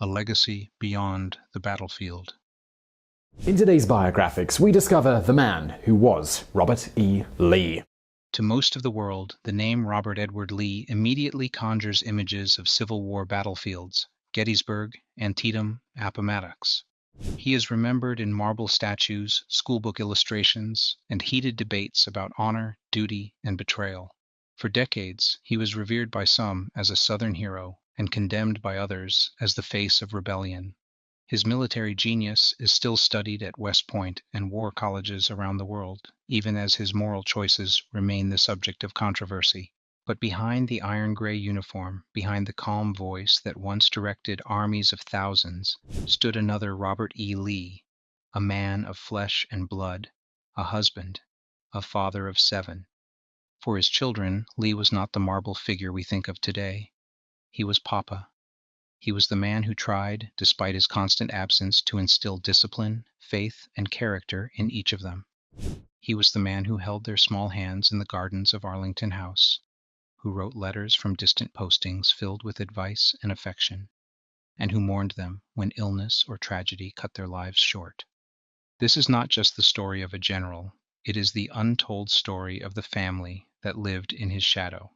a legacy beyond the battlefield. In today's biographics, we discover the man who was Robert E. Lee. To most of the world, the name Robert Edward Lee immediately conjures images of Civil War battlefields, Gettysburg, Antietam, Appomattox. He is remembered in marble statues, schoolbook illustrations, and heated debates about honor, duty, and betrayal. For decades, he was revered by some as a Southern hero and condemned by others as the face of rebellion. His military genius is still studied at West Point and war colleges around the world, even as his moral choices remain the subject of controversy. But behind the iron gray uniform, behind the calm voice that once directed armies of thousands, stood another Robert E. Lee, a man of flesh and blood, a husband, a father of 7. For his children, Lee was not the marble figure we think of today. He was Papa. He was the man who tried, despite his constant absence, to instill discipline, faith, and character in each of them. He was the man who held their small hands in the gardens of Arlington House, who wrote letters from distant postings filled with advice and affection, and who mourned them when illness or tragedy cut their lives short. This is not just the story of a general, it is the untold story of the family that lived in his shadow.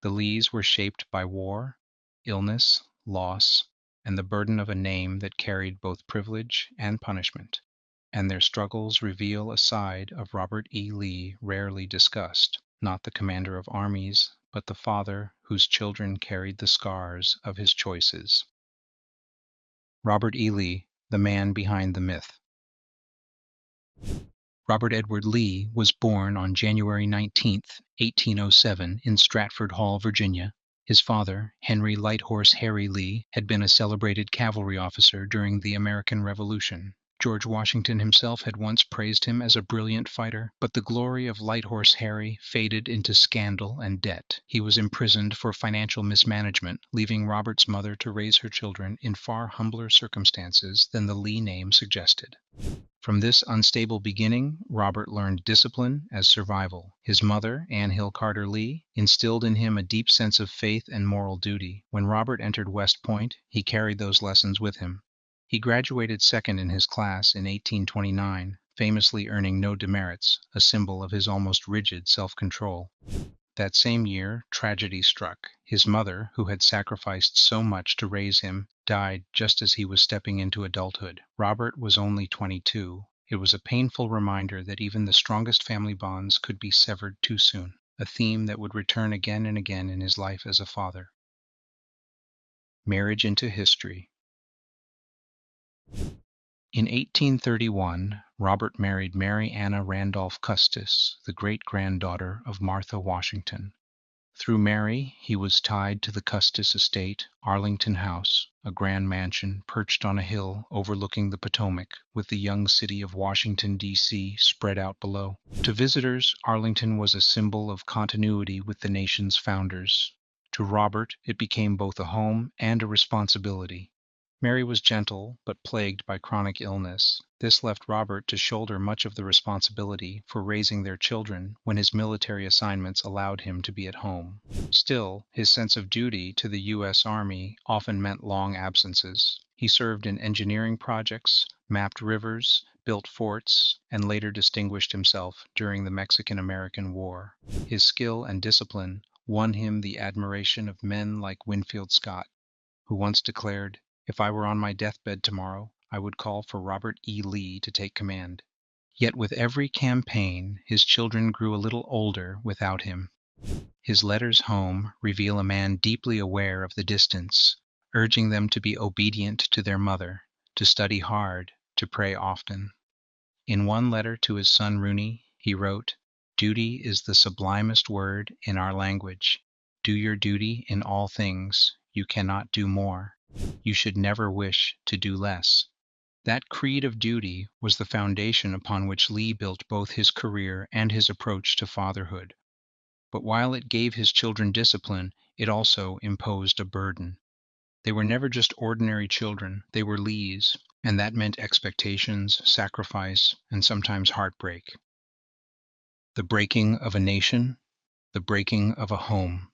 The Lees were shaped by war, illness, loss, and the burden of a name that carried both privilege and punishment, and their struggles reveal a side of Robert E. Lee rarely discussed, not the commander of armies, but the father whose children carried the scars of his choices. Robert E. Lee, the man behind the myth. Robert Edward Lee was born on January 19, 1807, in Stratford Hall, Virginia. His father, Henry Lighthorse Harry Lee, had been a celebrated cavalry officer during the American Revolution. George Washington himself had once praised him as a brilliant fighter, but the glory of Lighthorse Harry faded into scandal and debt. He was imprisoned for financial mismanagement, leaving Robert's mother to raise her children in far humbler circumstances than the Lee name suggested. From this unstable beginning, Robert learned discipline as survival. His mother, Anne Hill Carter Lee, instilled in him a deep sense of faith and moral duty. When Robert entered West Point, he carried those lessons with him. He graduated second in his class in 1829, famously earning no demerits, a symbol of his almost rigid self-control. That same year, tragedy struck. His mother, who had sacrificed so much to raise him, died just as he was stepping into adulthood. Robert was only 22. It was a painful reminder that even the strongest family bonds could be severed too soon, a theme that would return again and again in his life as a father. Marriage into history. In 1831, Robert married Mary Anna Randolph Custis, the great-granddaughter of Martha Washington. Through Mary, he was tied to the Custis estate, Arlington House, a grand mansion perched on a hill overlooking the Potomac, with the young city of Washington, D.C. spread out below. To visitors, Arlington was a symbol of continuity with the nation's founders. To Robert, it became both a home and a responsibility. Mary was gentle, but plagued by chronic illness. This left Robert to shoulder much of the responsibility for raising their children when his military assignments allowed him to be at home. Still, his sense of duty to the U.S. Army often meant long absences. He served in engineering projects, mapped rivers, built forts, and later distinguished himself during the Mexican-American War. His skill and discipline won him the admiration of men like Winfield Scott, who once declared, "If I were on my deathbed tomorrow, I would call for Robert E. Lee to take command." Yet with every campaign, his children grew a little older without him. His letters home reveal a man deeply aware of the distance, urging them to be obedient to their mother, to study hard, to pray often. In one letter to his son Rooney, he wrote, "Duty is the sublimest word in our language. Do your duty in all things. You cannot do more. You should never wish to do less." That creed of duty was the foundation upon which Lee built both his career and his approach to fatherhood. But while it gave his children discipline, it also imposed a burden. They were never just ordinary children, they were Lees, and that meant expectations, sacrifice, and sometimes heartbreak. The breaking of a nation, the breaking of a home.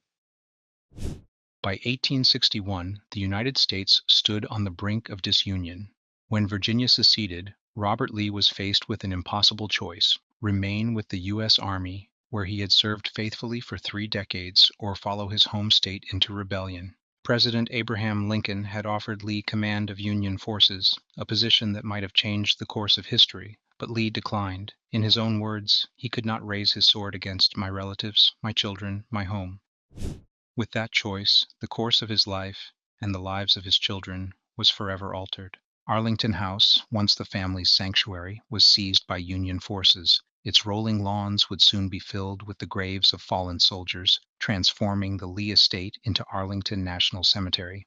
By 1861, the United States stood on the brink of disunion. When Virginia seceded, Robert Lee was faced with an impossible choice: remain with the U.S. Army, where he had served faithfully for 3 decades, or follow his home state into rebellion. President Abraham Lincoln had offered Lee command of Union forces, a position that might have changed the course of history, but Lee declined. In his own words, he could not raise his sword against my relatives, my children, my home. With that choice, the course of his life, and the lives of his children, was forever altered. Arlington House, once the family's sanctuary, was seized by Union forces. Its rolling lawns would soon be filled with the graves of fallen soldiers, transforming the Lee estate into Arlington National Cemetery.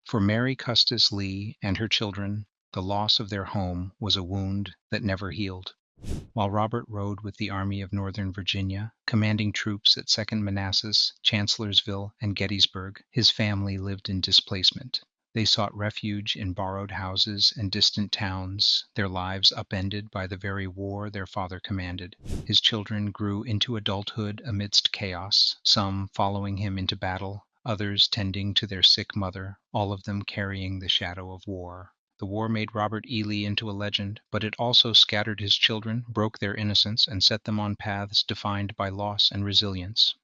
For Mary Custis Lee and her children, the loss of their home was a wound that never healed. While Robert rode with the Army of Northern Virginia, commanding troops at 2nd Manassas, Chancellorsville, and Gettysburg, his family lived in displacement. They sought refuge in borrowed houses and distant towns, their lives upended by the very war their father commanded. His children grew into adulthood amidst chaos, some following him into battle, others tending to their sick mother, all of them carrying the shadow of war. The war made Robert E. Lee into a legend, but it also scattered his children, broke their innocence, and set them on paths defined by loss and resilience.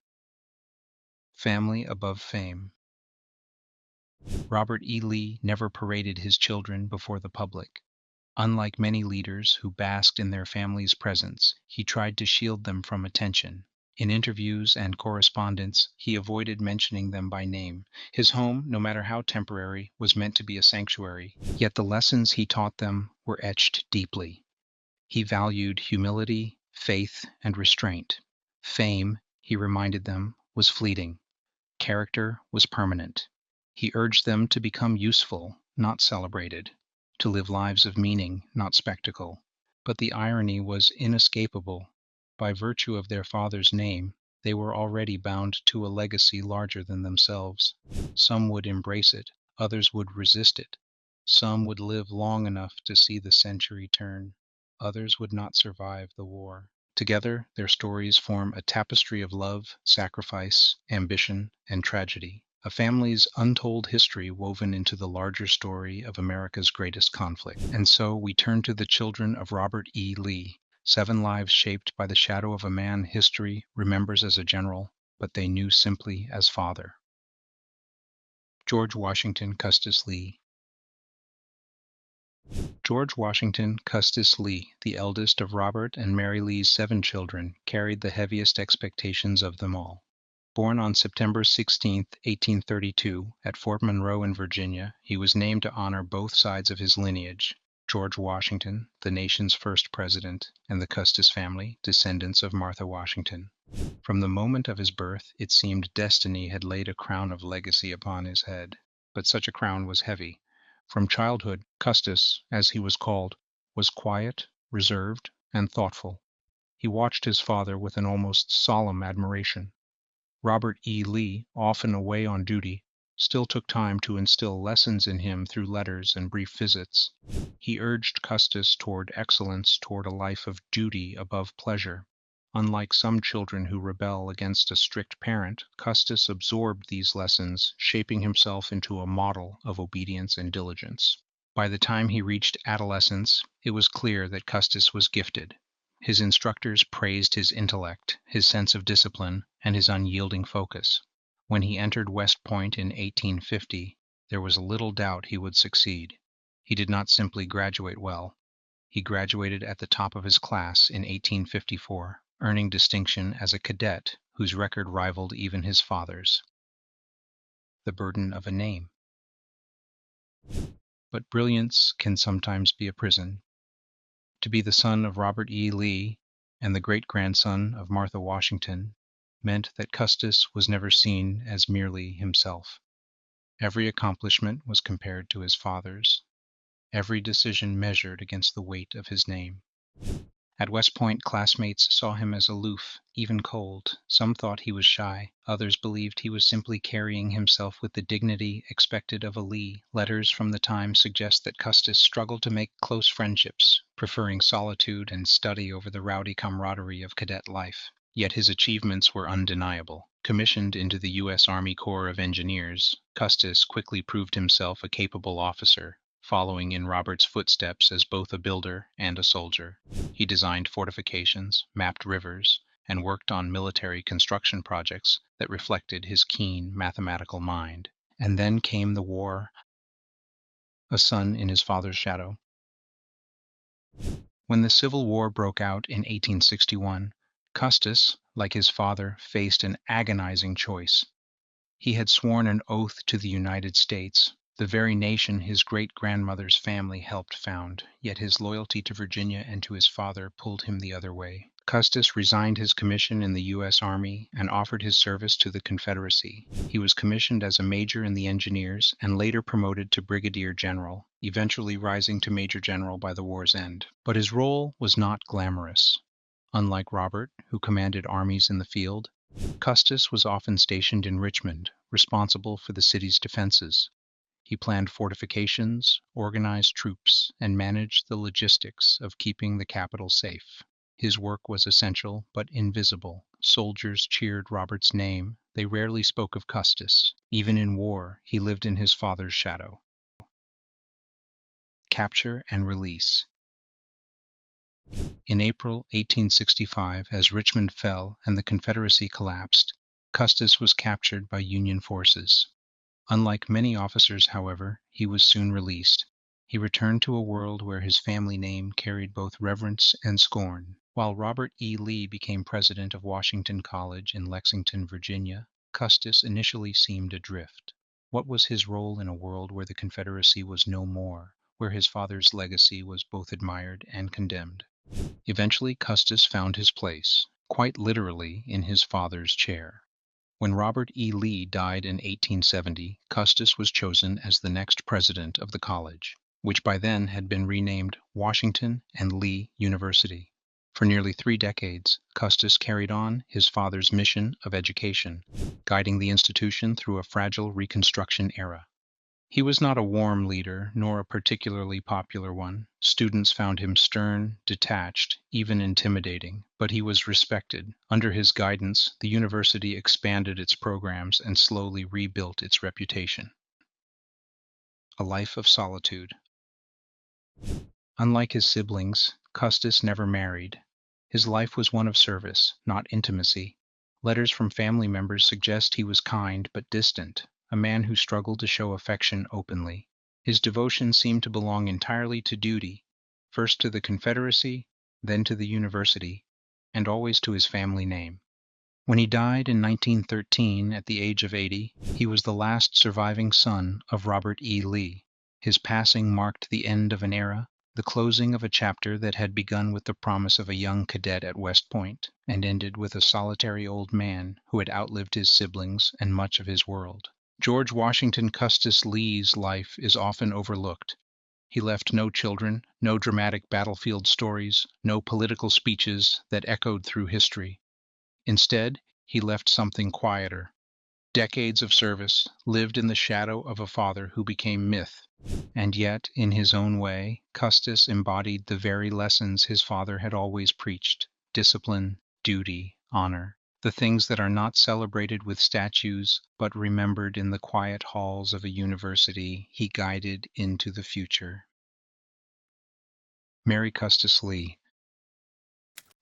Family above fame. Robert E. Lee never paraded his children before the public. Unlike many leaders who basked in their family's presence, he tried to shield them from attention. In interviews and correspondence, he avoided mentioning them by name. His home, no matter how temporary, was meant to be a sanctuary, yet the lessons he taught them were etched deeply. He valued humility, faith, and restraint. Fame, he reminded them, was fleeting. Character was permanent. He urged them to become useful, not celebrated, to live lives of meaning, not spectacle. But the irony was inescapable. By virtue of their father's name, they were already bound to a legacy larger than themselves. Some would embrace it, others would resist it. Some would live long enough to see the century turn. Others would not survive the war. Together, their stories form a tapestry of love, sacrifice, ambition, and tragedy. A family's untold history woven into the larger story of America's greatest conflict. And so we turn to the children of Robert E. Lee, 7 lives shaped by the shadow of a man history remembers as a general, but they knew simply as father. George Washington Custis Lee. George Washington Custis Lee, the eldest of Robert and Mary Lee's 7 children, carried the heaviest expectations of them all. Born on September 16, 1832, at Fort Monroe in Virginia, he was named to honor both sides of his lineage: George Washington, the nation's first president, and the Custis family, descendants of Martha Washington. From the moment of his birth, it seemed destiny had laid a crown of legacy upon his head. But such a crown was heavy. From childhood, Custis, as he was called, was quiet, reserved, and thoughtful. He watched his father with an almost solemn admiration. Robert E. Lee, often away on duty, still took time to instill lessons in him through letters and brief visits. He urged Custis toward excellence, toward a life of duty above pleasure. Unlike some children who rebel against a strict parent, Custis absorbed these lessons, shaping himself into a model of obedience and diligence. By the time he reached adolescence, it was clear that Custis was gifted. His instructors praised his intellect, his sense of discipline, and his unyielding focus. When he entered West Point in 1850, there was little doubt he would succeed. He did not simply graduate well. He graduated at the top of his class in 1854, earning distinction as a cadet whose record rivaled even his father's. The burden of a name. But brilliance can sometimes be a prison. To be the son of Robert E. Lee and the great-grandson of Martha Washington meant that Custis was never seen as merely himself. Every accomplishment was compared to his father's, every decision measured against the weight of his name. At West Point, classmates saw him as aloof, even cold. Some thought he was shy. Others believed he was simply carrying himself with the dignity expected of a Lee. Letters from the time suggest that Custis struggled to make close friendships, preferring solitude and study over the rowdy camaraderie of cadet life. Yet his achievements were undeniable. Commissioned into the U.S. Army Corps of Engineers, Custis quickly proved himself a capable officer, following in Robert's footsteps as both a builder and a soldier. He designed fortifications, mapped rivers, and worked on military construction projects that reflected his keen mathematical mind. And then came the war, a son in his father's shadow. When the Civil War broke out in 1861, Custis, like his father, faced an agonizing choice. He had sworn an oath to the United States, the very nation his great-grandmother's family helped found, yet his loyalty to Virginia and to his father pulled him the other way. Custis resigned his commission in the U.S. Army and offered his service to the Confederacy. He was commissioned as a major in the Engineers and later promoted to brigadier general, eventually rising to major general by the war's end. But his role was not glamorous. Unlike Robert, who commanded armies in the field, Custis was often stationed in Richmond, responsible for the city's defenses. He planned fortifications, organized troops, and managed the logistics of keeping the capital safe. His work was essential but invisible. Soldiers cheered Robert's name. They rarely spoke of Custis. Even in war, he lived in his father's shadow. Capture and release. In April 1865, as Richmond fell and the Confederacy collapsed, Custis was captured by Union forces. Unlike many officers, however, he was soon released. He returned to a world where his family name carried both reverence and scorn. While Robert E. Lee became president of Washington College in Lexington, Virginia, Custis initially seemed adrift. What was his role in a world where the Confederacy was no more, where his father's legacy was both admired and condemned? Eventually, Custis found his place, quite literally in his father's chair. When Robert E. Lee died in 1870, Custis was chosen as the next president of the college, which by then had been renamed Washington and Lee University. For nearly 3 decades, Custis carried on his father's mission of education, guiding the institution through a fragile Reconstruction era. He was not a warm leader, nor a particularly popular one. Students found him stern, detached, even intimidating, but he was respected. Under his guidance, the university expanded its programs and slowly rebuilt its reputation. A life of solitude. Unlike his siblings, Custis never married. His life was one of service, not intimacy. Letters from family members suggest he was kind but distant, a man who struggled to show affection openly. His devotion seemed to belong entirely to duty, first to the Confederacy, then to the university, and always to his family name. When he died in 1913 at the age of 80, he was the last surviving son of Robert E. Lee. His passing marked the end of an era, the closing of a chapter that had begun with the promise of a young cadet at West Point and ended with a solitary old man who had outlived his siblings and much of his world. George Washington Custis Lee's life is often overlooked. He left no children, no dramatic battlefield stories, no political speeches that echoed through history. Instead, he left something quieter. Decades of service, lived in the shadow of a father who became myth. And yet, in his own way, Custis embodied the very lessons his father had always preached: discipline, duty, honor, the things that are not celebrated with statues, but remembered in the quiet halls of a university he guided into the future. Mary Custis Lee.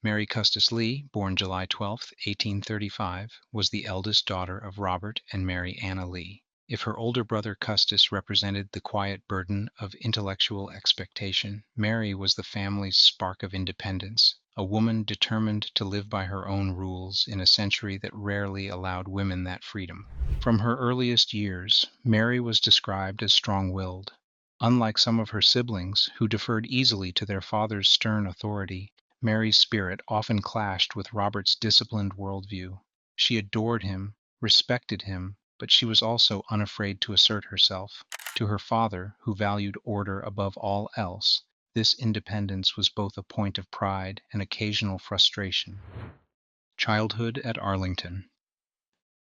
Mary Custis Lee, born July 12, 1835, was the eldest daughter of Robert and Mary Anna Lee. If her older brother Custis represented the quiet burden of intellectual expectation, Mary was the family's spark of independence, a woman determined to live by her own rules in a century that rarely allowed women that freedom. From her earliest years, Mary was described as strong-willed. Unlike some of her siblings, who deferred easily to their father's stern authority, Mary's spirit often clashed with Robert's disciplined worldview. She adored him, respected him, but she was also unafraid to assert herself. To her father, who valued order above all else, this independence was both a point of pride and occasional frustration. Childhood at Arlington.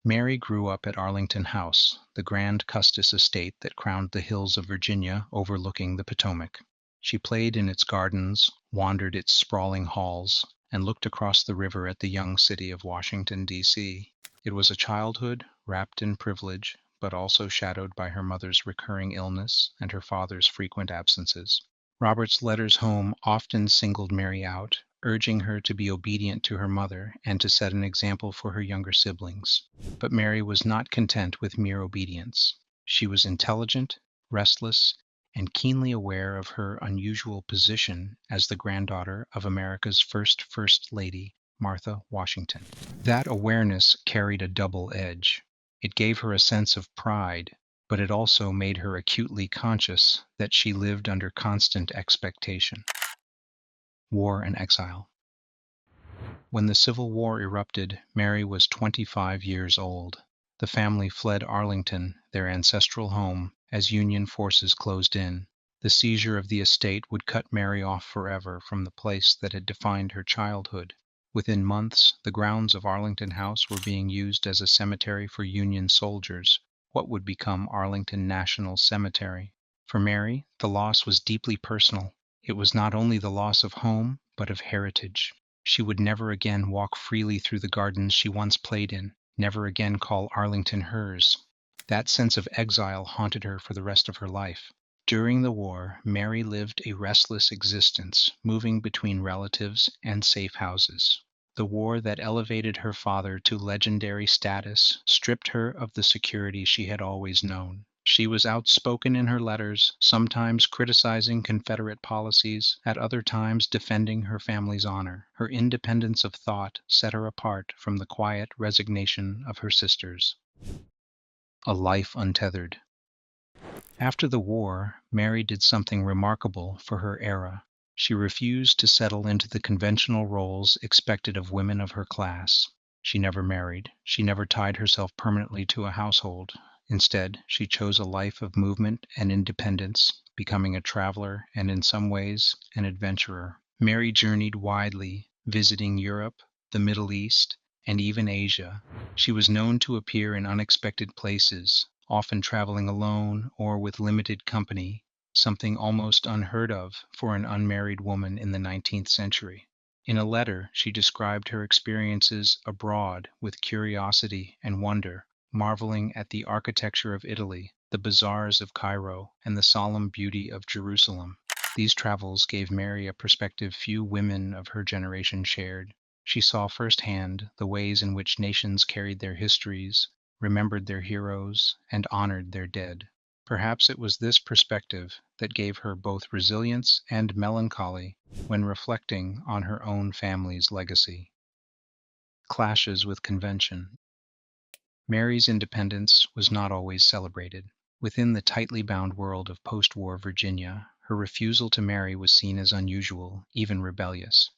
Mary grew up at Arlington House, the grand Custis estate that crowned the hills of Virginia overlooking the Potomac. She played in its gardens, wandered its sprawling halls, and looked across the river at the young city of Washington, D.C. It was a childhood wrapped in privilege, but also shadowed by her mother's recurring illness and her father's frequent absences. Robert's letters home often singled Mary out, urging her to be obedient to her mother and to set an example for her younger siblings. But Mary was not content with mere obedience. She was intelligent, restless, and keenly aware of her unusual position as the granddaughter of America's First Lady, Martha Washington. That awareness carried a double edge. It gave her a sense of pride, but it also made her acutely conscious that she lived under constant expectation. War and exile. When the Civil War erupted, Mary was 25 years old. The family fled Arlington, their ancestral home, as Union forces closed in. The seizure of the estate would cut Mary off forever from the place that had defined her childhood. Within months, the grounds of Arlington House were being used as a cemetery for Union soldiers, what would become Arlington National Cemetery. For Mary, the loss was deeply personal. It was not only the loss of home, but of heritage. She would never again walk freely through the gardens she once played in, never again call Arlington hers. That sense of exile haunted her for the rest of her life. During the war, Mary lived a restless existence, moving between relatives and safe houses. The war that elevated her father to legendary status stripped her of the security she had always known. She was outspoken in her letters, sometimes criticizing Confederate policies, at other times defending her family's honor. Her independence of thought set her apart from the quiet resignation of her sisters. A life untethered. After the war, Mary did something remarkable for her era. She refused to settle into the conventional roles expected of women of her class. She never married. She never tied herself permanently to a household. Instead, she chose a life of movement and independence, becoming a traveler and in some ways an adventurer. Mary journeyed widely, visiting Europe, the Middle East, and even Asia. She was known to appear in unexpected places, often traveling alone or with limited company, something almost unheard of for an unmarried woman in the 19th century. In a letter, she described her experiences abroad with curiosity and wonder, marveling at the architecture of Italy, the bazaars of Cairo, and the solemn beauty of Jerusalem. These travels gave Mary a perspective few women of her generation shared. She saw firsthand the ways in which nations carried their histories, remembered their heroes, and honored their dead. Perhaps it was this perspective that gave her both resilience and melancholy when reflecting on her own family's legacy. Clashes with convention. Mary's independence was not always celebrated. Within the tightly bound world of post-war Virginia, her refusal to marry was seen as unusual, even rebellious.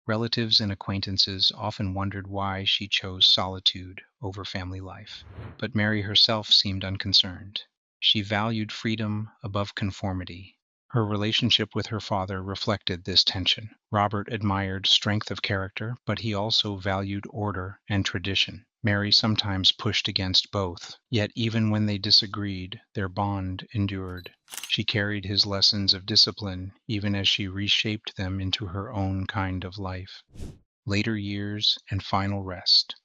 Relatives and acquaintances often wondered why she chose solitude over family life. But Mary herself seemed unconcerned. She valued freedom above conformity. Her relationship with her father reflected this tension. Robert admired strength of character, but he also valued order and tradition. Mary sometimes pushed against both, yet even when they disagreed, their bond endured. She carried his lessons of discipline even as she reshaped them into her own kind of life. Later years and final rest.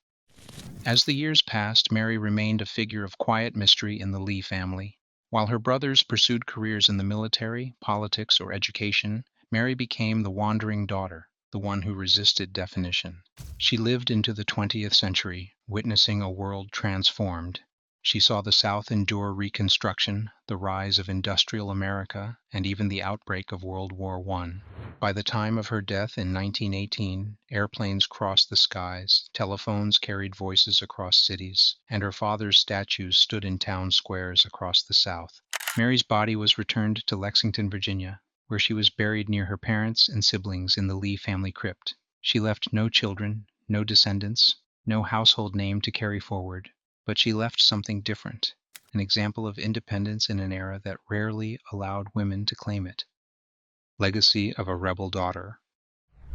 As the years passed, Mary remained a figure of quiet mystery in the Lee family. While her brothers pursued careers in the military, politics, or education, Mary became the wandering daughter, the one who resisted definition. She lived into the 20th century, witnessing a world transformed. She saw the South endure Reconstruction, the rise of industrial America, and even the outbreak of World War I. By the time of her death in 1918, airplanes crossed the skies, telephones carried voices across cities, and her father's statues stood in town squares across the South. Mary's body was returned to Lexington, Virginia, where she was buried near her parents and siblings in the Lee family crypt. She left no children, no descendants, no household name to carry forward, but she left something different, an example of independence in an era that rarely allowed women to claim it. Legacy of a rebel daughter.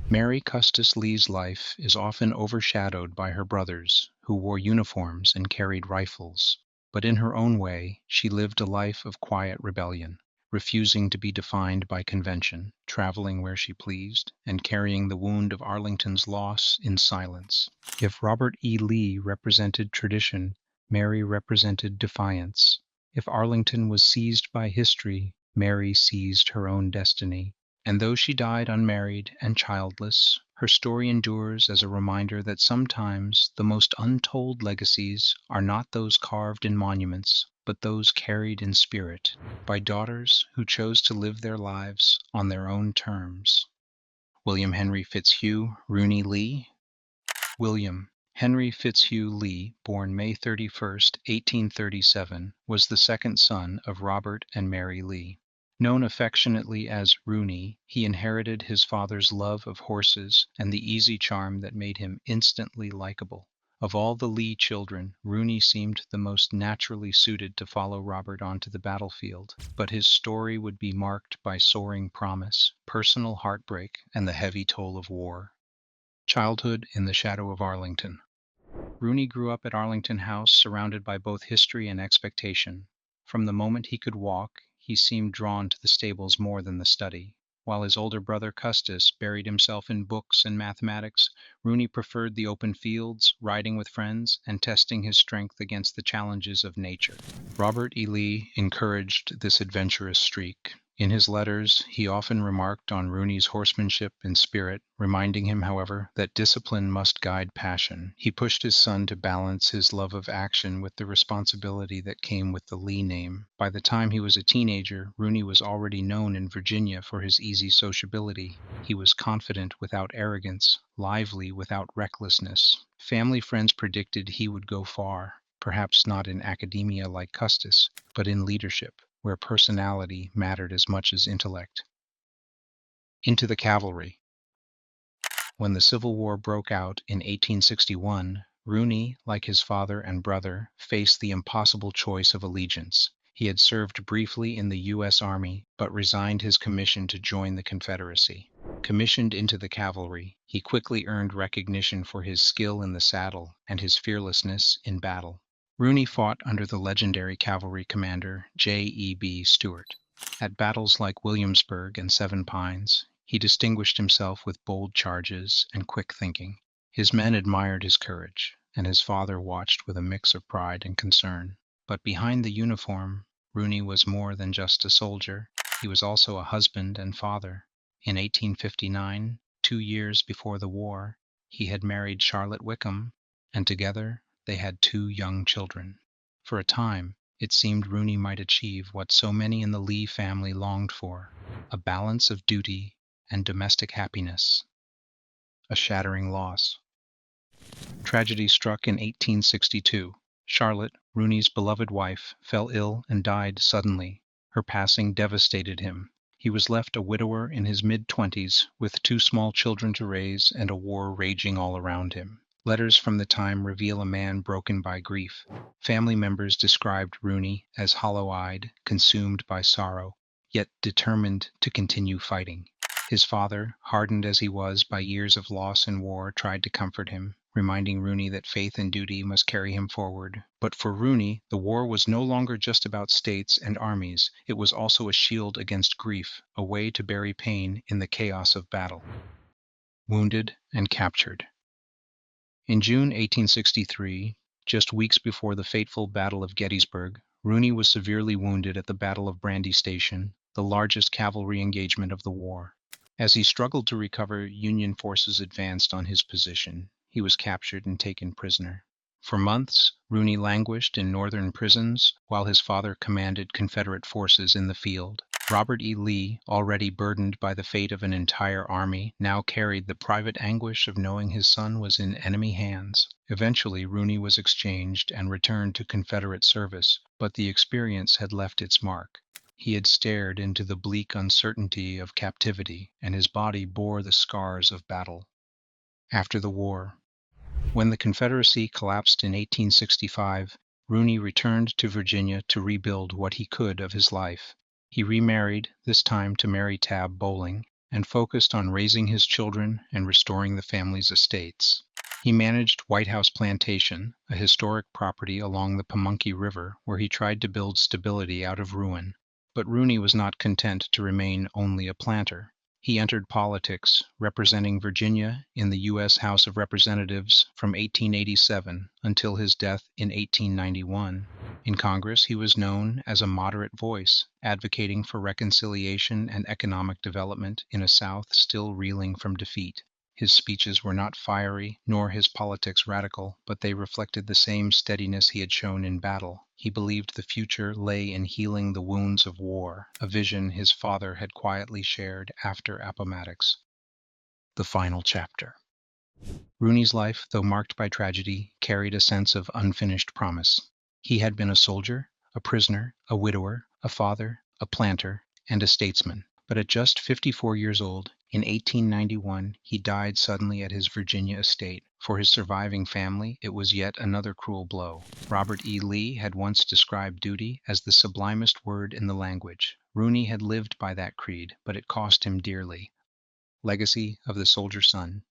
Mary Custis Lee's life is often overshadowed by her brothers, who wore uniforms and carried rifles, but in her own way, she lived a life of quiet rebellion. refusing to be defined by convention, traveling where she pleased, and carrying the wound of Arlington's loss in silence. If Robert E. Lee represented tradition, Mary represented defiance. If Arlington was seized by history, Mary seized her own destiny. And though she died unmarried and childless, her story endures as a reminder that sometimes the most untold legacies are not those carved in monuments, but those carried in spirit by daughters who chose to live their lives on their own terms. William Henry Fitzhugh Rooney Lee. William Henry Fitzhugh Lee, born May 31, 1837, was the second son of Robert and Mary Lee. Known affectionately as Rooney, he inherited his father's love of horses and the easy charm that made him instantly likable. Of all the Lee children, Rooney seemed the most naturally suited to follow Robert onto the battlefield, but his story would be marked by soaring promise, personal heartbreak, and the heavy toll of war. Childhood in the shadow of Arlington. Rooney grew up at Arlington House, surrounded by both history and expectation. From the moment he could walk, he seemed drawn to the stables more than the study. While his older brother Custis buried himself in books and mathematics, Rooney preferred the open fields, riding with friends, and testing his strength against the challenges of nature. Robert E. Lee encouraged this adventurous streak. In his letters, he often remarked on Rooney's horsemanship and spirit, reminding him, however, that discipline must guide passion. He pushed his son to balance his love of action with the responsibility that came with the Lee name. By the time he was a teenager, Rooney was already known in Virginia for his easy sociability. He was confident without arrogance, lively without recklessness. Family friends predicted he would go far, perhaps not in academia like Custis, but in leadership, where personality mattered as much as intellect. Into the cavalry. When the Civil War broke out in 1861, Rooney, like his father and brother, faced the impossible choice of allegiance. He had served briefly in the U.S. Army, but resigned his commission to join the Confederacy. Commissioned into the cavalry, he quickly earned recognition for his skill in the saddle and his fearlessness in battle. Rooney fought under the legendary cavalry commander J.E.B. Stuart. At battles like Williamsburg and Seven Pines, he distinguished himself with bold charges and quick thinking. His men admired his courage, and his father watched with a mix of pride and concern. But behind the uniform, Rooney was more than just a soldier. He was also a husband and father. In 1859, 2 years before the war, he had married Charlotte Wickham, and together they had 2 young children. For a time, it seemed Rooney might achieve what so many in the Lee family longed for, a balance of duty and domestic happiness. A shattering loss. Tragedy struck in 1862. Charlotte, Rooney's beloved wife, fell ill and died suddenly. Her passing devastated him. He was left a widower in his mid-20s, with 2 small children to raise and a war raging all around him. Letters from the time reveal a man broken by grief. Family members described Rooney as hollow-eyed, consumed by sorrow, yet determined to continue fighting. His father, hardened as he was by years of loss and war, tried to comfort him, reminding Rooney that faith and duty must carry him forward. But for Rooney, the war was no longer just about states and armies. It was also a shield against grief, a way to bury pain in the chaos of battle. Wounded and captured. In June 1863, just weeks before the fateful Battle of Gettysburg, Rooney was severely wounded at the Battle of Brandy Station, the largest cavalry engagement of the war. As he struggled to recover, Union forces advanced on his position. He was captured and taken prisoner. For months, Rooney languished in northern prisons while his father commanded Confederate forces in the field. Robert E. Lee, already burdened by the fate of an entire army, now carried the private anguish of knowing his son was in enemy hands. Eventually, Rooney was exchanged and returned to Confederate service, but the experience had left its mark. He had stared into the bleak uncertainty of captivity, and his body bore the scars of battle. After the war. When the Confederacy collapsed in 1865, Rooney returned to Virginia to rebuild what he could of his life. He remarried, this time to Mary Tabb Bowling, and focused on raising his children and restoring the family's estates. He managed White House Plantation, a historic property along the Pamunkey River, where he tried to build stability out of ruin. But Rooney was not content to remain only a planter. He entered politics, representing Virginia in the U.S. House of Representatives from 1887 until his death in 1891. In Congress, he was known as a moderate voice, advocating for reconciliation and economic development in a South still reeling from defeat. His speeches were not fiery, nor his politics radical, but they reflected the same steadiness he had shown in battle. He believed the future lay in healing the wounds of war, a vision his father had quietly shared after Appomattox. The final chapter. Rooney's life, though marked by tragedy, carried a sense of unfinished promise. He had been a soldier, a prisoner, a widower, a father, a planter, and a statesman. But at just 54 years old, in 1891, he died suddenly at his Virginia estate. For his surviving family, it was yet another cruel blow. Robert E. Lee had once described duty as the sublimest word in the language. Rooney had lived by that creed, but it cost him dearly. Legacy of the Soldier Son.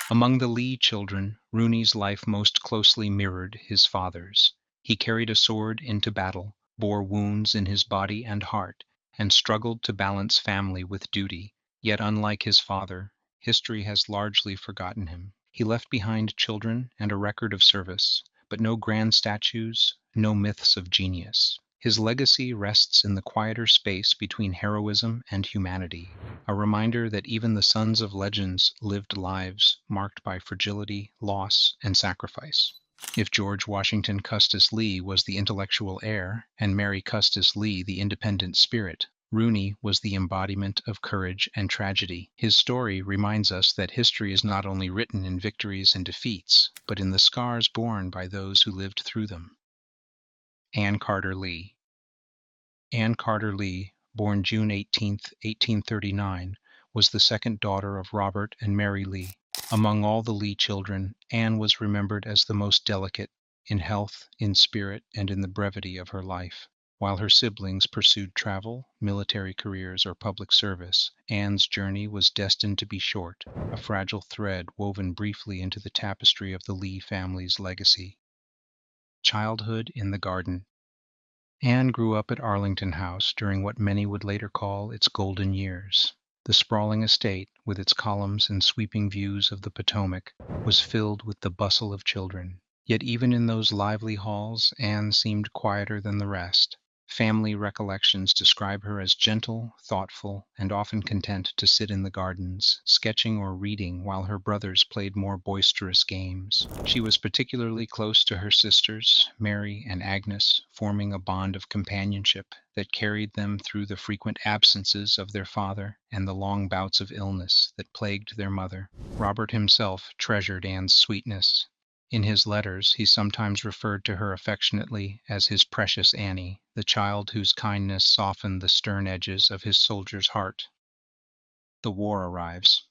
Among the Lee children, Rooney's life most closely mirrored his father's. He carried a sword into battle, bore wounds in his body and heart, and struggled to balance family with duty. Yet unlike his father, history has largely forgotten him. He left behind children and a record of service, but no grand statues, no myths of genius. His legacy rests in the quieter space between heroism and humanity, a reminder that even the sons of legends lived lives marked by fragility, loss, and sacrifice. If George Washington Custis Lee was the intellectual heir, and Mary Custis Lee the independent spirit, Rooney was the embodiment of courage and tragedy. His story reminds us that history is not only written in victories and defeats, but in the scars borne by those who lived through them. Anne Carter Lee. Anne Carter Lee, born June 18, 1839, was the second daughter of Robert and Mary Lee. Among all the Lee children, Anne was remembered as the most delicate in health, in spirit, and in the brevity of her life. While her siblings pursued travel, military careers, or public service, Anne's journey was destined to be short, a fragile thread woven briefly into the tapestry of the Lee family's legacy. Childhood in the Garden. Anne grew up at Arlington House during what many would later call its golden years. The sprawling estate, with its columns and sweeping views of the Potomac, was filled with the bustle of children. Yet even in those lively halls, Anne seemed quieter than the rest. Family recollections describe her as gentle, thoughtful, and often content to sit in the gardens, sketching or reading while her brothers played more boisterous games. She was particularly close to her sisters, Mary and Agnes, forming a bond of companionship that carried them through the frequent absences of their father and the long bouts of illness that plagued their mother. Robert himself treasured Anne's sweetness. In his letters, he sometimes referred to her affectionately as his precious Annie, the child whose kindness softened the stern edges of his soldier's heart. The war arrives.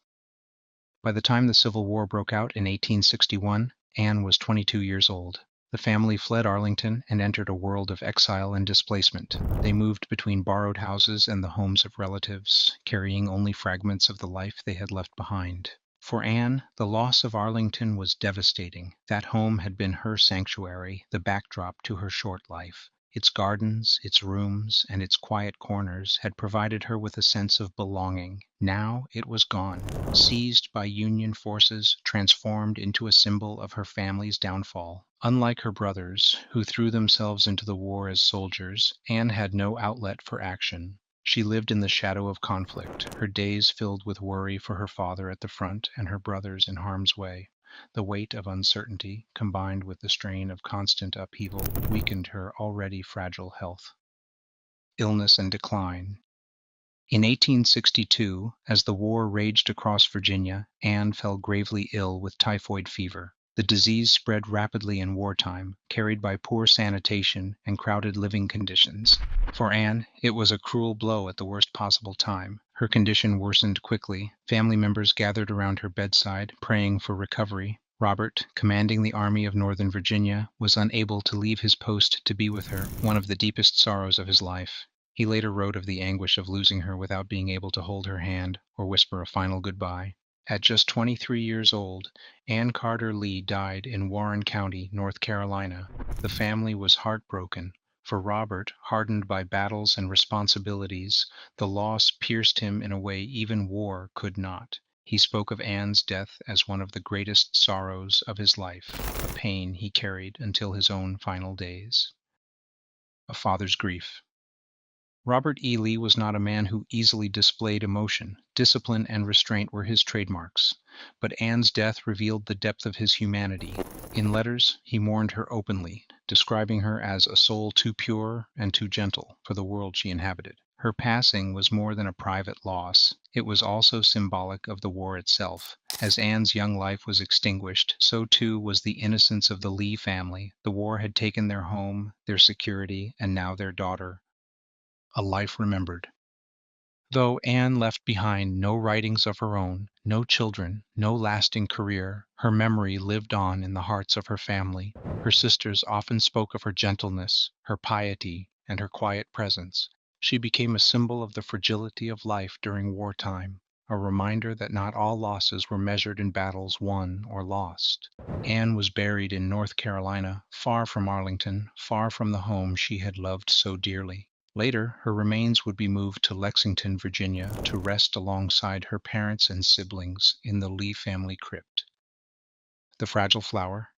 By the time the Civil War broke out in 1861, Anne was 22 years old. The family fled Arlington and entered a world of exile and displacement. They moved between borrowed houses and the homes of relatives, carrying only fragments of the life they had left behind. For Anne, the loss of Arlington was devastating. That home had been her sanctuary, the backdrop to her short life. Its gardens, its rooms, and its quiet corners had provided her with a sense of belonging. Now it was gone, seized by Union forces, transformed into a symbol of her family's downfall. Unlike her brothers, who threw themselves into the war as soldiers, Anne had no outlet for action. She lived in the shadow of conflict, her days filled with worry for her father at the front and her brothers in harm's way. The weight of uncertainty, combined with the strain of constant upheaval, weakened her already fragile health. Illness and decline. In 1862, as the war raged across Virginia, Anne fell gravely ill with typhoid fever. The disease spread rapidly in wartime, carried by poor sanitation and crowded living conditions. For Anne, it was a cruel blow at the worst possible time. Her condition worsened quickly. Family members gathered around her bedside, praying for recovery. Robert, commanding the Army of Northern Virginia, was unable to leave his post to be with her, one of the deepest sorrows of his life. He later wrote of the anguish of losing her without being able to hold her hand or whisper a final goodbye. At just 23 years old, Anne Carter Lee died in Warren County, North Carolina. The family was heartbroken, For Robert, hardened by battles and responsibilities, the loss pierced him in a way even war could not. He spoke of Anne's death as one of the greatest sorrows of his life, a pain he carried until his own final days. A father's grief. Robert E. Lee was not a man who easily displayed emotion. Discipline and restraint were his trademarks. But Anne's death revealed the depth of his humanity. In letters, he mourned her openly, describing her as a soul too pure and too gentle for the world she inhabited. Her passing was more than a private loss. It was also symbolic of the war itself. As Anne's young life was extinguished, so too was the innocence of the Lee family. The war had taken their home, their security, and now their daughter. A life remembered. Though Anne left behind no writings of her own, no children, no lasting career, her memory lived on in the hearts of her family. Her sisters often spoke of her gentleness, her piety, and her quiet presence. She became a symbol of the fragility of life during wartime, a reminder that not all losses were measured in battles won or lost. Anne was buried in North Carolina, far from Arlington, far from the home she had loved so dearly. Later, her remains would be moved to Lexington, Virginia, to rest alongside her parents and siblings in the Lee family crypt. The Fragile Flower.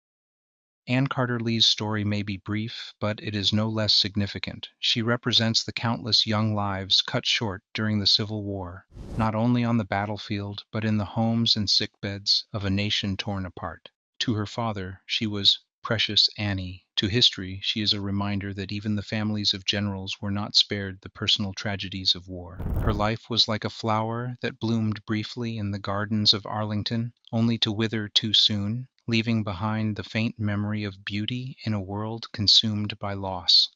Anne Carter Lee's story may be brief, but it is no less significant. She represents the countless young lives cut short during the Civil War, not only on the battlefield, but in the homes and sickbeds of a nation torn apart. To her father, she was Precious Annie. To history, she is a reminder that even the families of generals were not spared the personal tragedies of war. Her life was like a flower that bloomed briefly in the gardens of Arlington, only to wither too soon, leaving behind the faint memory of beauty in a world consumed by loss.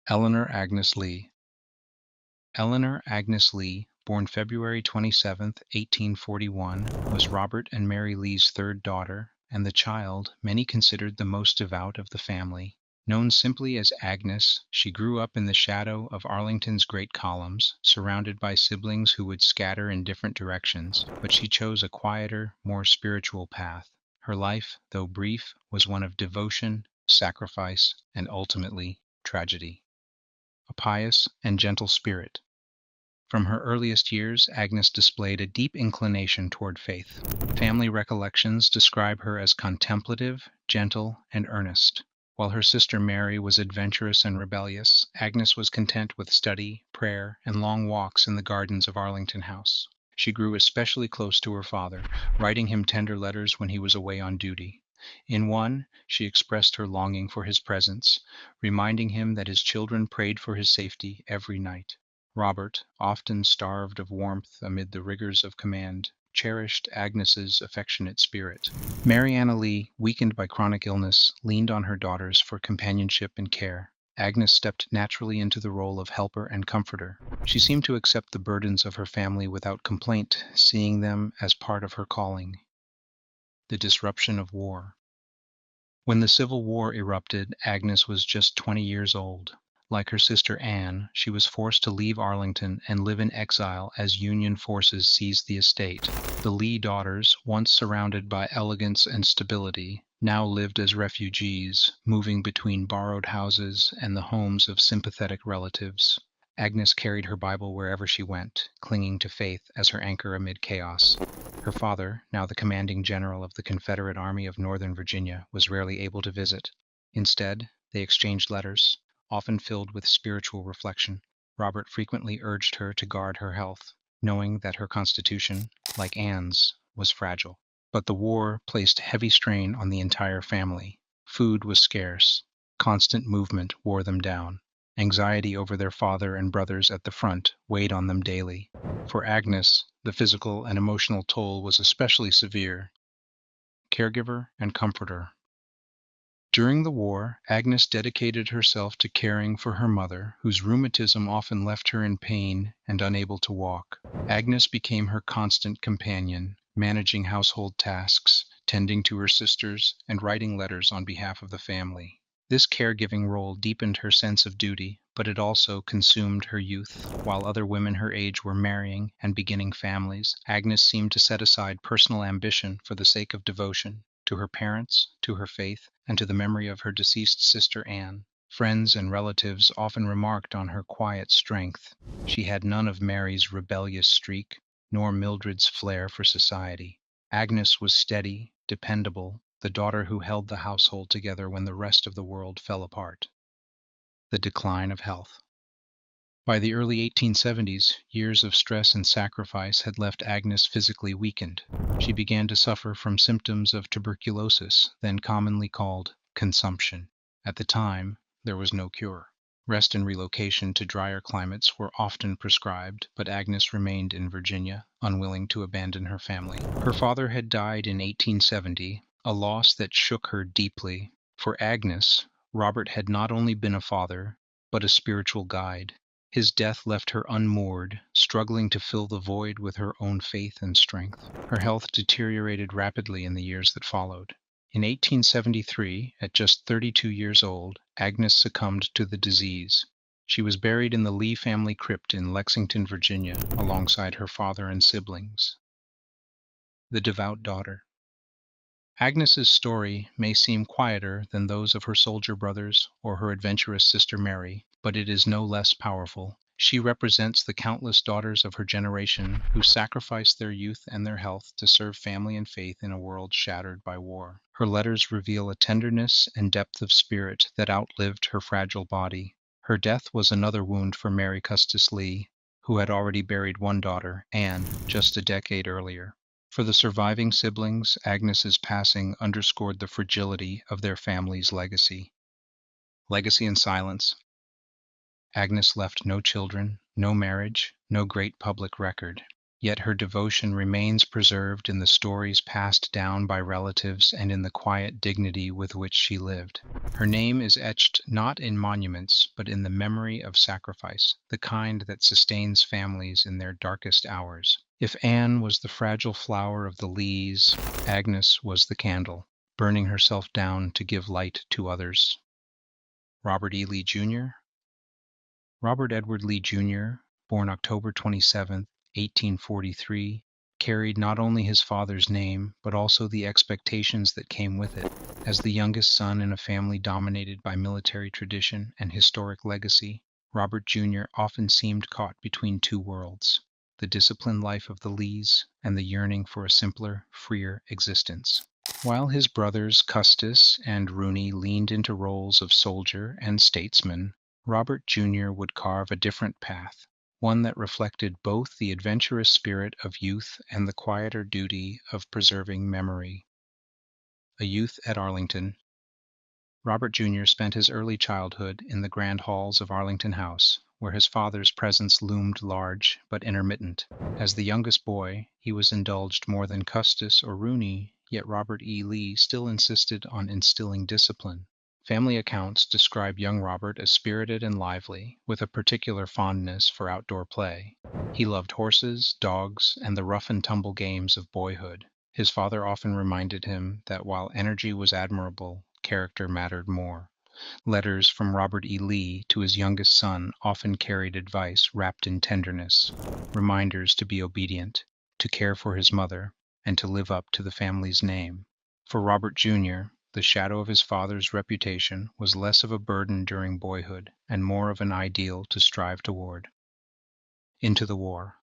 Eleanor Agnes Lee. Eleanor Agnes Lee, born February 27, 1841, was Robert and Mary Lee's third daughter, and the child many considered the most devout of the family. Known simply as Agnes, she grew up in the shadow of Arlington's great columns, surrounded by siblings who would scatter in different directions, but she chose a quieter, more spiritual path. Her life, though brief, was one of devotion, sacrifice, and ultimately tragedy. A pious and gentle spirit. From her earliest years, Agnes displayed a deep inclination toward faith. Family recollections describe her as contemplative, gentle, and earnest. While her sister Mary was adventurous and rebellious, Agnes was content with study, prayer, and long walks in the gardens of Arlington House. She grew especially close to her father, writing him tender letters when he was away on duty. In one, she expressed her longing for his presence, reminding him that his children prayed for his safety every night. Robert, often starved of warmth amid the rigors of command, cherished Agnes's affectionate spirit. Mary Anna Lee, weakened by chronic illness, leaned on her daughters for companionship and care. Agnes stepped naturally into the role of helper and comforter. She seemed to accept the burdens of her family without complaint, seeing them as part of her calling. The disruption of war. When the Civil War erupted, Agnes was just 20 years old. Like her sister Anne, she was forced to leave Arlington and live in exile as Union forces seized the estate. The Lee daughters, once surrounded by elegance and stability, now lived as refugees, moving between borrowed houses and the homes of sympathetic relatives. Agnes carried her Bible wherever she went, clinging to faith as her anchor amid chaos. Her father, now the commanding general of the Confederate Army of Northern Virginia, was rarely able to visit. Instead, they exchanged letters, often filled with spiritual reflection. Robert frequently urged her to guard her health, knowing that her constitution, like Anne's, was fragile. But the war placed heavy strain on the entire family. Food was scarce. Constant movement wore them down. Anxiety over their father and brothers at the front weighed on them daily. For Agnes, the physical and emotional toll was especially severe. Caregiver and comforter. During the war, Agnes dedicated herself to caring for her mother, whose rheumatism often left her in pain and unable to walk. Agnes became her constant companion, managing household tasks, tending to her sisters, and writing letters on behalf of the family. This caregiving role deepened her sense of duty, but it also consumed her youth. While other women her age were marrying and beginning families, Agnes seemed to set aside personal ambition for the sake of devotion to her parents, to her faith, and to the memory of her deceased sister Anne. Friends and relatives often remarked on her quiet strength. She had none of Mary's rebellious streak, nor Mildred's flair for society. Agnes was steady, dependable, the daughter who held the household together when the rest of the world fell apart. The decline of health. By the early 1870s, years of stress and sacrifice had left Agnes physically weakened. She began to suffer from symptoms of tuberculosis, then commonly called consumption. At the time, there was no cure. Rest and relocation to drier climates were often prescribed, but Agnes remained in Virginia, unwilling to abandon her family. Her father had died in 1870, a loss that shook her deeply. For Agnes, Robert had not only been a father, but a spiritual guide. His death left her unmoored, struggling to fill the void with her own faith and strength. Her health deteriorated rapidly in the years that followed. In 1873, at just 32 years old, Agnes succumbed to the disease. She was buried in the Lee family crypt in Lexington, Virginia, alongside her father and siblings. The Devout Daughter. Agnes's story may seem quieter than those of her soldier brothers or her adventurous sister Mary, but it is no less powerful. She represents the countless daughters of her generation who sacrificed their youth and their health to serve family and faith in a world shattered by war. Her letters reveal a tenderness and depth of spirit that outlived her fragile body. Her death was another wound for Mary Custis Lee, who had already buried one daughter, Anne, just a decade earlier. For the surviving siblings, Agnes's passing underscored the fragility of their family's legacy. Legacy in silence. Agnes left no children, no marriage, no great public record. Yet her devotion remains preserved in the stories passed down by relatives and in the quiet dignity with which she lived. Her name is etched not in monuments, but in the memory of sacrifice, the kind that sustains families in their darkest hours. If Anne was the fragile flower of the Lees, Agnes was the candle, burning herself down to give light to others. Robert E. Lee, Jr. Robert Edward Lee, Jr., born October 27, 1843, carried not only his father's name, but also the expectations that came with it. As the youngest son in a family dominated by military tradition and historic legacy, Robert Jr. often seemed caught between two worlds: the disciplined life of the Lees and the yearning for a simpler, freer existence. While his brothers Custis and Rooney leaned into roles of soldier and statesman, Robert Jr. would carve a different path, one that reflected both the adventurous spirit of youth and the quieter duty of preserving memory. A youth at Arlington. Robert Jr. spent his early childhood in the grand halls of Arlington House, where his father's presence loomed large but intermittent. As the youngest boy, he was indulged more than Custis or Rooney, yet Robert E. Lee still insisted on instilling discipline. Family accounts describe young Robert as spirited and lively, with a particular fondness for outdoor play. He loved horses, dogs, and the rough-and-tumble games of boyhood. His father often reminded him that while energy was admirable, character mattered more. Letters from Robert E. Lee to his youngest son often carried advice wrapped in tenderness, reminders to be obedient, to care for his mother, and to live up to the family's name. For Robert Jr., the shadow of his father's reputation was less of a burden during boyhood and more of an ideal to strive toward. Into the war.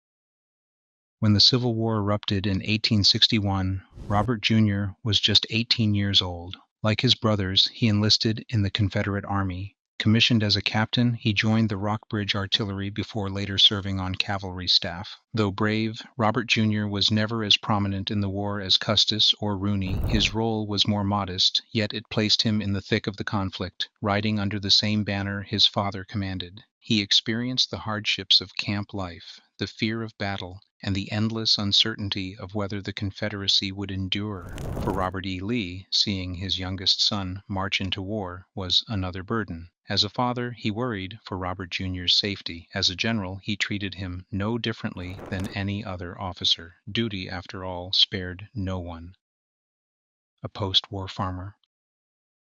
When the Civil War erupted in 1861, Robert Jr. was just 18 years old. Like his brothers, he enlisted in the Confederate Army. Commissioned as a captain, he joined the Rockbridge Artillery before later serving on cavalry staff. Though brave, Robert Jr. was never as prominent in the war as Custis or Rooney. His role was more modest, yet it placed him in the thick of the conflict, riding under the same banner his father commanded. He experienced the hardships of camp life, the fear of battle, and the endless uncertainty of whether the Confederacy would endure. For Robert E. Lee, seeing his youngest son march into war was another burden. As a father, he worried for Robert Jr.'s safety. As a general, he treated him no differently than any other officer. Duty, after all, spared no one. A post-war farmer.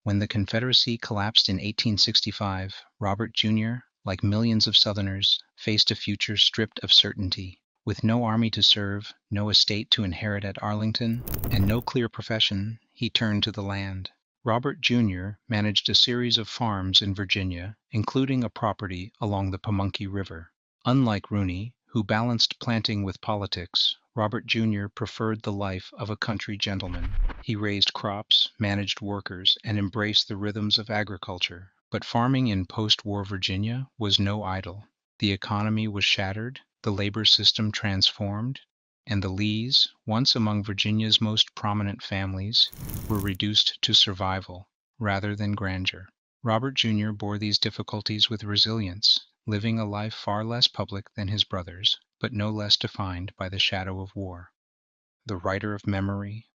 When the Confederacy collapsed in 1865, Robert Jr., like millions of Southerners, faced a future stripped of certainty. With no army to serve, no estate to inherit at Arlington, and no clear profession, he turned to the land. Robert Jr. managed a series of farms in Virginia, including a property along the Pamunkey River. Unlike Rooney, who balanced planting with politics, Robert Jr. preferred the life of a country gentleman. He raised crops, managed workers, and embraced the rhythms of agriculture. But farming in post-war Virginia was no idle. The economy was shattered, the labor system transformed, and the Lees, once among Virginia's most prominent families, were reduced to survival rather than grandeur. Robert Jr. bore these difficulties with resilience, living a life far less public than his brothers, but no less defined by the shadow of war. The writer of memory.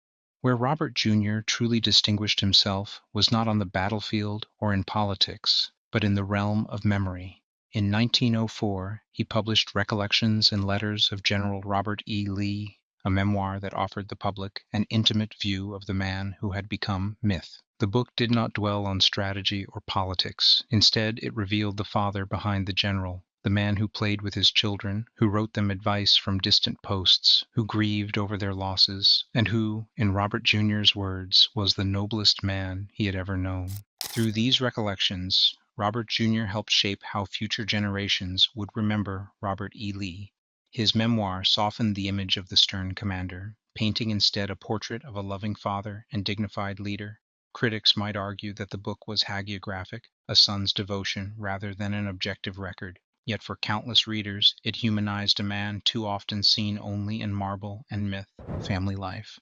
Where Robert Jr. truly distinguished himself was not on the battlefield or in politics, but in the realm of memory. In 1904, he published Recollections and Letters of General Robert E. Lee, a memoir that offered the public an intimate view of the man who had become myth. The book did not dwell on strategy or politics. Instead, it revealed the father behind the general, the man who played with his children, who wrote them advice from distant posts, who grieved over their losses, and who, in Robert Jr.'s words, was the noblest man he had ever known. Through these recollections, Robert Jr. helped shape how future generations would remember Robert E. Lee. His memoir softened the image of the stern commander, painting instead a portrait of a loving father and dignified leader. Critics might argue that the book was hagiographic, a son's devotion rather than an objective record. Yet for countless readers, it humanized a man too often seen only in marble and myth, family life.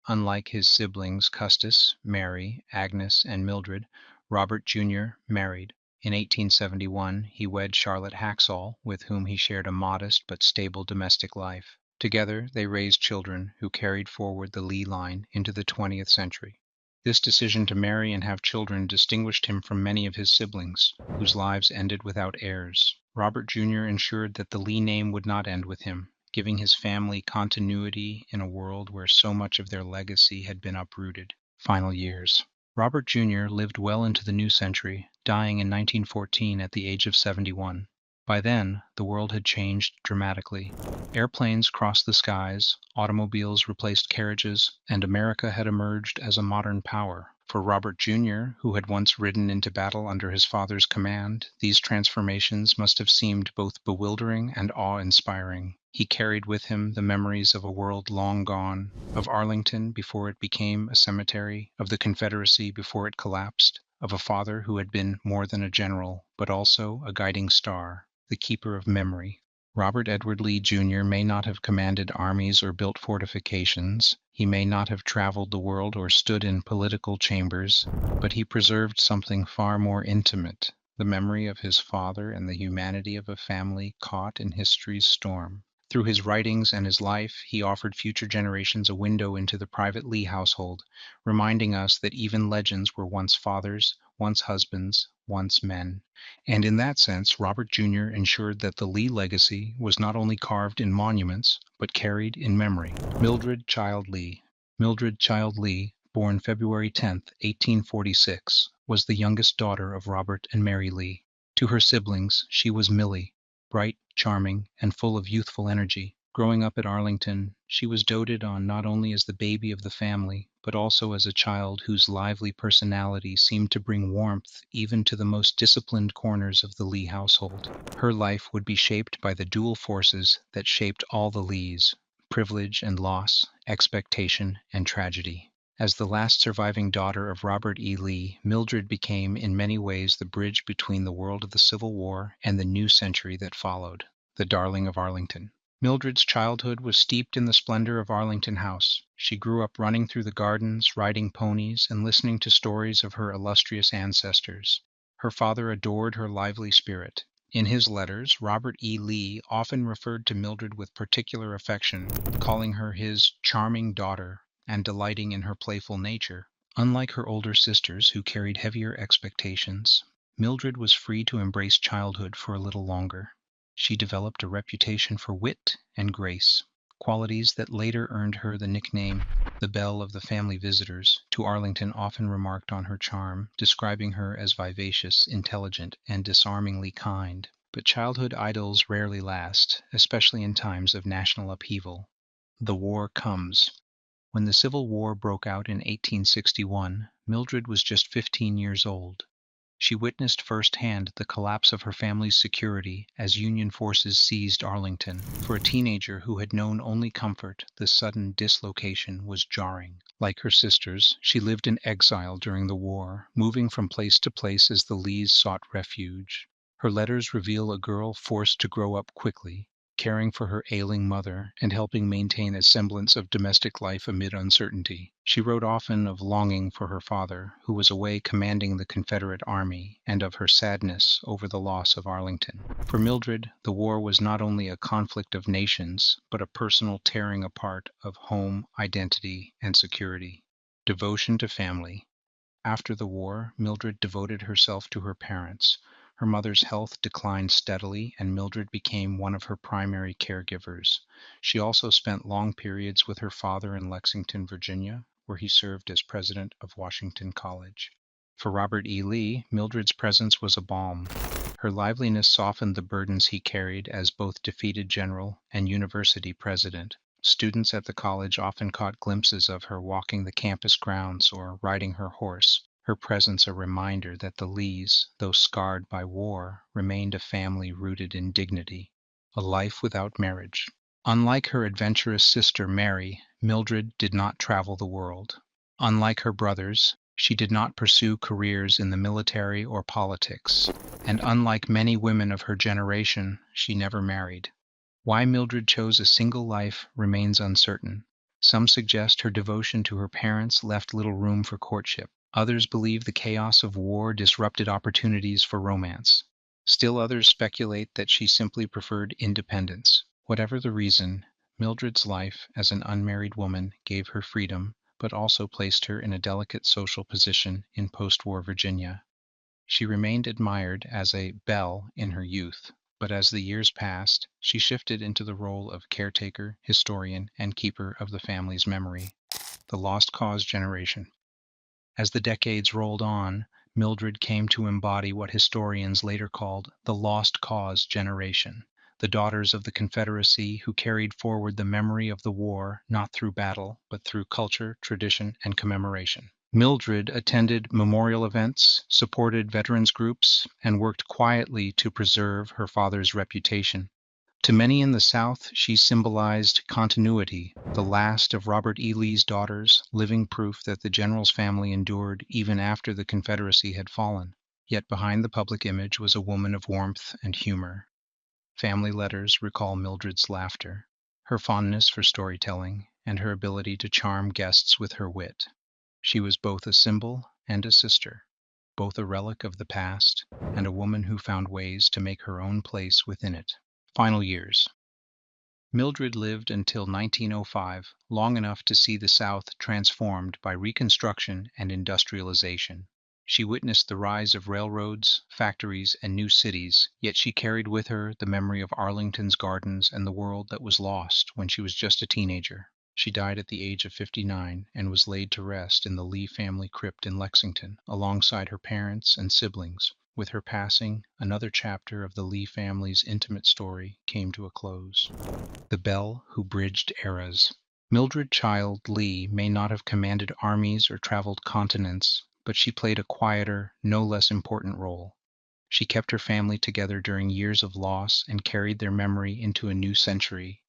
Unlike his siblings Custis, Mary, Agnes, and Mildred, Robert Jr. married. In 1871, he wed Charlotte Haxall, with whom he shared a modest but stable domestic life. Together, they raised children who carried forward the Lee line into the 20th century. This decision to marry and have children distinguished him from many of his siblings, whose lives ended without heirs. Robert Jr. ensured that the Lee name would not end with him, giving his family continuity in a world where so much of their legacy had been uprooted. Final years. Robert Jr. lived well into the new century, dying in 1914 at the age of 71. By then, the world had changed dramatically. Airplanes crossed the skies, automobiles replaced carriages, and America had emerged as a modern power. For Robert Jr., who had once ridden into battle under his father's command, these transformations must have seemed both bewildering and awe-inspiring. He carried with him the memories of a world long gone, of Arlington before it became a cemetery, of the Confederacy before it collapsed, of a father who had been more than a general, but also a guiding star, the keeper of memory. Robert Edward Lee Jr. may not have commanded armies or built fortifications. He may not have traveled the world or stood in political chambers, but he preserved something far more intimate, the memory of his father and the humanity of a family caught in history's storm. Through his writings and his life, he offered future generations a window into the private Lee household, reminding us that even legends were once fathers, once husbands, once men. And in that sense, Robert Jr. ensured that the Lee legacy was not only carved in monuments, but carried in memory. Mildred Child Lee. Mildred Child Lee, born February 10, 1846, was the youngest daughter of Robert and Mary Lee. To her siblings, she was Millie, bright, charming, and full of youthful energy. Growing up at Arlington, she was doted on not only as the baby of the family, but also as a child whose lively personality seemed to bring warmth even to the most disciplined corners of the Lee household. Her life would be shaped by the dual forces that shaped all the Lees: privilege and loss, expectation and tragedy. As the last surviving daughter of Robert E. Lee, Mildred became in many ways the bridge between the world of the Civil War and the new century that followed, the darling of Arlington. Mildred's childhood was steeped in the splendor of Arlington House. She grew up running through the gardens, riding ponies, and listening to stories of her illustrious ancestors. Her father adored her lively spirit. In his letters, Robert E. Lee often referred to Mildred with particular affection, calling her his charming daughter and delighting in her playful nature. Unlike her older sisters, who carried heavier expectations, Mildred was free to embrace childhood for a little longer. She developed a reputation for wit and grace, qualities that later earned her the nickname the belle of the family visitors. To Arlington often remarked on her charm, describing her as vivacious, intelligent, and disarmingly kind. But childhood idyls rarely last, especially in times of national upheaval. The war comes. When the Civil War broke out in 1861, Mildred was just 15 years old. She witnessed firsthand the collapse of her family's security as Union forces seized Arlington. For a teenager who had known only comfort, the sudden dislocation was jarring. Like her sisters, she lived in exile during the war, moving from place to place as the Lees sought refuge. Her letters reveal a girl forced to grow up quickly, caring for her ailing mother and helping maintain a semblance of domestic life amid uncertainty. She wrote often of longing for her father, who was away commanding the Confederate Army, and of her sadness over the loss of Arlington. For Mildred, the war was not only a conflict of nations, but a personal tearing apart of home, identity, and security. Devotion to family. After the war, Mildred devoted herself to her parents. Her mother's health declined steadily, and Mildred became one of her primary caregivers. She also spent long periods with her father in Lexington, Virginia, where he served as president of Washington College. For Robert E. Lee, Mildred's presence was a balm. Her liveliness softened the burdens he carried as both defeated general and university president. Students at the college often caught glimpses of her walking the campus grounds or riding her horse, her presence a reminder that the Lees, though scarred by war, remained a family rooted in dignity. A life without marriage. Unlike her adventurous sister Mary, Mildred did not travel the world. Unlike her brothers, she did not pursue careers in the military or politics, and unlike many women of her generation, she never married. Why Mildred chose a single life remains uncertain. Some suggest her devotion to her parents left little room for courtship. Others believe the chaos of war disrupted opportunities for romance. Still others speculate that she simply preferred independence. Whatever the reason, Mildred's life as an unmarried woman gave her freedom, but also placed her in a delicate social position in post-war Virginia. She remained admired as a belle in her youth, but as the years passed, she shifted into the role of caretaker, historian, and keeper of the family's memory. The lost cause generation. As the decades rolled on, Mildred came to embody what historians later called the lost cause generation, the daughters of the Confederacy who carried forward the memory of the war not through battle, but through culture, tradition, and commemoration. Mildred attended memorial events, supported veterans groups, and worked quietly to preserve her father's reputation. To many in the South, she symbolized continuity, the last of Robert E. Lee's daughters, living proof that the general's family endured even after the Confederacy had fallen. Yet behind the public image was a woman of warmth and humor. Family letters recall Mildred's laughter, her fondness for storytelling, and her ability to charm guests with her wit. She was both a symbol and a sister, both a relic of the past and a woman who found ways to make her own place within it. Final years. Mildred lived until 1905, long enough to see the South transformed by Reconstruction and industrialization. She witnessed the rise of railroads, factories, and new cities, yet she carried with her the memory of Arlington's gardens and the world that was lost when she was just a teenager. She died at the age of 59 and was laid to rest in the Lee family crypt in Lexington, alongside her parents and siblings. With her passing, another chapter of the Lee family's intimate story came to a close. The belle who bridged eras. Mildred Child Lee may not have commanded armies or traveled continents, but she played a quieter, no less important role. She kept her family together during years of loss and carried their memory into a new century.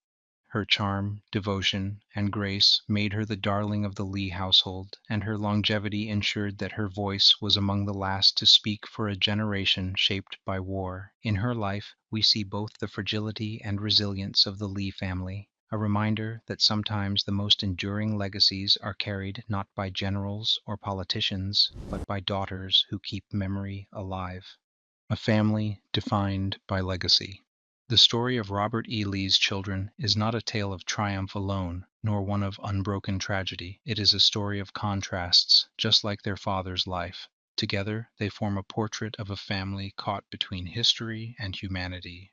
Her charm, devotion, and grace made her the darling of the Lee household, and her longevity ensured that her voice was among the last to speak for a generation shaped by war. In her life, we see both the fragility and resilience of the Lee family, a reminder that sometimes the most enduring legacies are carried not by generals or politicians, but by daughters who keep memory alive. A family defined by legacy. The story of Robert E. Lee's children is not a tale of triumph alone, nor one of unbroken tragedy. It is a story of contrasts, just like their father's life. Together, they form a portrait of a family caught between history and humanity.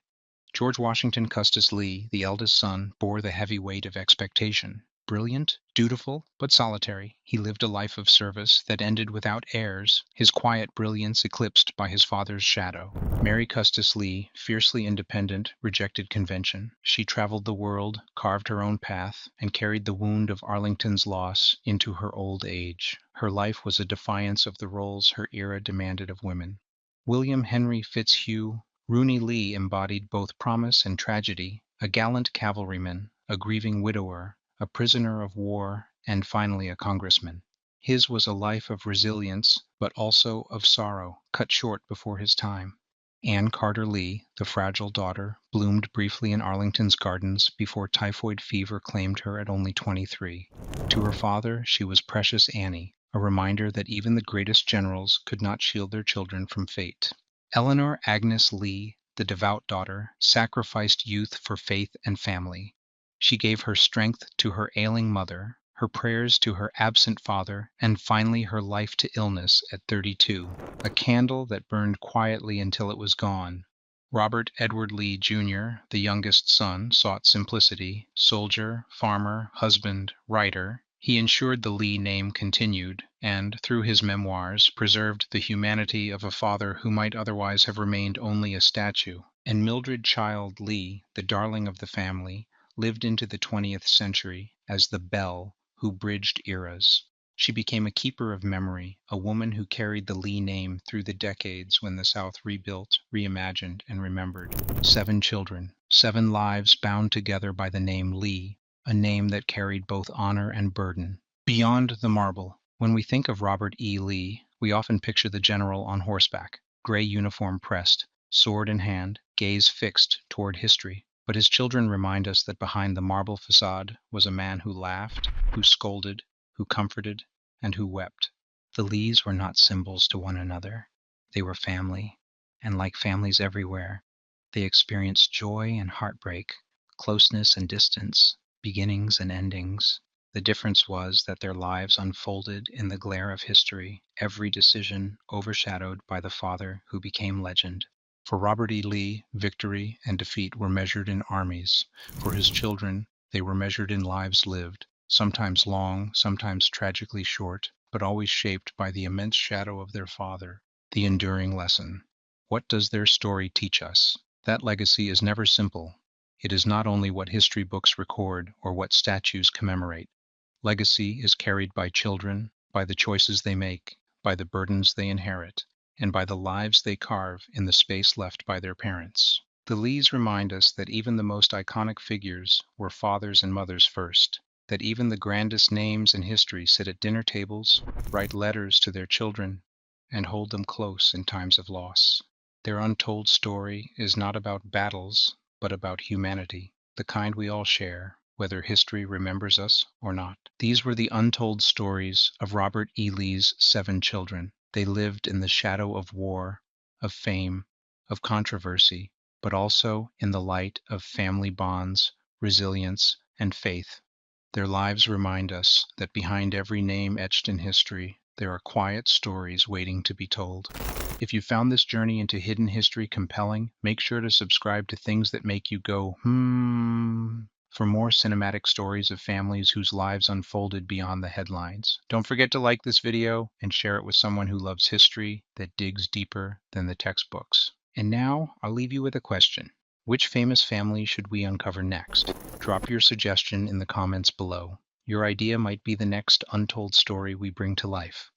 George Washington Custis Lee, the eldest son, bore the heavy weight of expectation. Brilliant, dutiful, but solitary, he lived a life of service that ended without heirs, his quiet brilliance eclipsed by his father's shadow. Mary Custis Lee, fiercely independent, rejected convention. She traveled the world, carved her own path, and carried the wound of Arlington's loss into her old age. Her life was a defiance of the roles her era demanded of women. William Henry Fitzhugh Rooney Lee embodied both promise and tragedy, a gallant cavalryman, a grieving widower, a prisoner of war, and finally a congressman. His was a life of resilience, but also of sorrow, cut short before his time. Anne Carter Lee, the fragile daughter, bloomed briefly in Arlington's gardens before typhoid fever claimed her at only 23. To her father, she was Precious Annie, a reminder that even the greatest generals could not shield their children from fate. Eleanor Agnes Lee, the devout daughter, sacrificed youth for faith and family. She gave her strength to her ailing mother, her prayers to her absent father, and finally her life to illness at 32, a candle that burned quietly until it was gone. Robert Edward Lee, Jr., the youngest son, sought simplicity. Soldier, farmer, husband, writer, he ensured the Lee name continued, and, through his memoirs, preserved the humanity of a father who might otherwise have remained only a statue. And Mildred Child Lee, the darling of the family, lived into the 20th century as the Belle who bridged eras. She became a keeper of memory, a woman who carried the Lee name through the decades when the South rebuilt, reimagined, and remembered. 7 children, 7 lives bound together by the name Lee, a name that carried both honor and burden. Beyond the marble, when we think of Robert E. Lee, we often picture the general on horseback, gray uniform pressed, sword in hand, gaze fixed toward history. But his children remind us that behind the marble facade was a man who laughed, who scolded, who comforted, and who wept. The Lees were not symbols to one another. They were family, and like families everywhere, they experienced joy and heartbreak, closeness and distance, beginnings and endings. The difference was that their lives unfolded in the glare of history, every decision overshadowed by the father who became legend. For Robert E. Lee, victory and defeat were measured in armies. For his children, they were measured in lives lived, sometimes long, sometimes tragically short, but always shaped by the immense shadow of their father, the enduring lesson. What does their story teach us? That legacy is never simple. It is not only what history books record or what statues commemorate. Legacy is carried by children, by the choices they make, by the burdens they inherit, and by the lives they carve in the space left by their parents. The Lees remind us that even the most iconic figures were fathers and mothers first, that even the grandest names in history sit at dinner tables, write letters to their children, and hold them close in times of loss. Their untold story is not about battles, but about humanity, the kind we all share, whether history remembers us or not. These were the untold stories of Robert E. Lee's 7 children. They lived in the shadow of war, of fame, of controversy, but also in the light of family bonds, resilience, and faith. Their lives remind us that behind every name etched in history, there are quiet stories waiting to be told. If you found this journey into hidden history compelling, make sure to subscribe to Things That Make You Go, for more cinematic stories of families whose lives unfolded beyond the headlines. Don't forget to like this video and share it with someone who loves history that digs deeper than the textbooks. And now, I'll leave you with a question. Which famous family should we uncover next? Drop your suggestion in the comments below. Your idea might be the next untold story we bring to life.